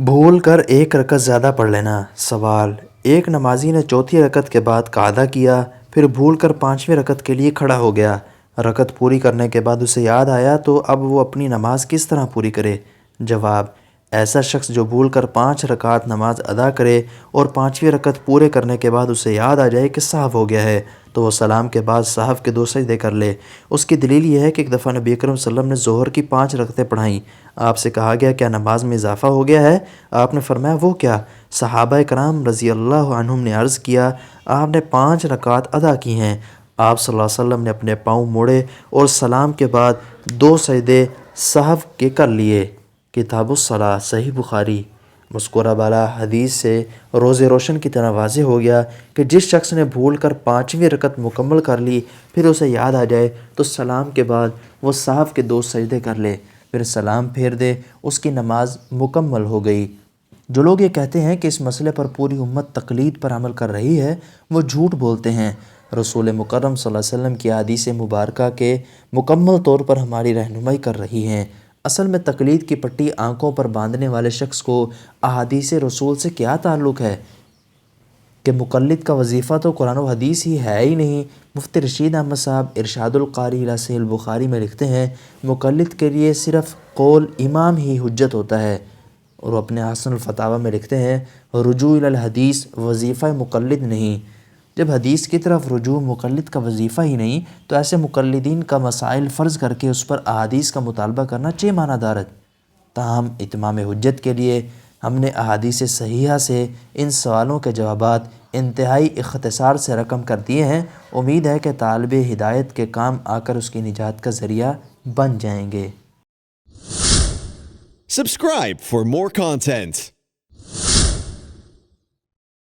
بھول کر ایک رکعت زیادہ پڑھ لینا۔ سوال: ایک نمازی نے چوتھی رکعت کے بعد قعدہ کیا، پھر بھول کر پانچویں رکعت کے لیے کھڑا ہو گیا۔ رکعت پوری کرنے کے بعد اسے یاد آیا تو اب وہ اپنی نماز کس طرح پوری کرے؟ جواب: ایسا شخص جو بھول کر 5 رکعت نماز ادا کرے اور پانچویں رکعت پورے کرنے کے بعد اسے یاد آ جائے کہ سہو ہو گیا ہے تو وہ سلام کے بعد سہو کے 2 سجدے کر لے۔ اس کی دلیل یہ ہے کہ ایک دفعہ نبی اکرم صلی اللہ علیہ وسلم نے ظہر کی 5 رکعتیں پڑھائیں۔ آپ سے کہا گیا کیا نماز میں اضافہ ہو گیا ہے؟ آپ نے فرمایا وہ کیا؟ صحابہ کرام رضی اللہ عنہم نے عرض کیا آپ نے 5 رکعت ادا کی ہیں۔ آپ صلی اللہ علیہ وسلم نے اپنے پاؤں موڑے اور سلام کے بعد 2 سجدے سہو کے کر لیے۔ کتاب الصلاۃ، صحیح بخاری۔ مذکورہ بالا حدیث سے روز روشن کی طرح واضح ہو گیا کہ جس شخص نے بھول کر 5ویں رکعت مکمل کر لی پھر اسے یاد آ جائے تو سلام کے بعد وہ سہو کے 2 سجدے کر لے، پھر سلام پھیر دے، اس کی نماز مکمل ہو گئی۔ جو لوگ یہ کہتے ہیں کہ اس مسئلے پر پوری امت تقلید پر عمل کر رہی ہے وہ جھوٹ بولتے ہیں۔ رسول مکرم صلی اللہ علیہ وسلم کی احادیث مبارکہ کے مکمل طور پر ہماری رہنمائی کر رہی ہیں۔ اصل میں تقلید کی پٹی آنکھوں پر باندھنے والے شخص کو احادیث رسول سے کیا تعلق ہے کہ مقلد کا وظیفہ تو قرآن و حدیث ہی ہے ہی نہیں۔ مفتی رشید احمد صاحب ارشاد القاری الی صحیح البخاری میں لکھتے ہیں مقلد کے لیے صرف قول امام ہی حجت ہوتا ہے، اور وہ اپنے حسن الفتاویٰ میں لکھتے ہیں رجوع الی الحدیث وظیفہ مقلد نہیں۔ جب حدیث کی طرف رجوع مقلد کا وظیفہ ہی نہیں تو ایسے مقلدین کا مسائل فرض کر کے اس پر احادیث کا مطالبہ کرنا چہ معنی دارت۔ تاہم اتمام حجت کے لیے ہم نے احادیث صحیحہ سے ان سوالوں کے جوابات انتہائی اختصار سے رقم کر دیے ہیں۔ امید ہے کہ طالب ہدایت کے کام آ کر اس کی نجات کا ذریعہ بن جائیں گے۔ Subscribe for more content.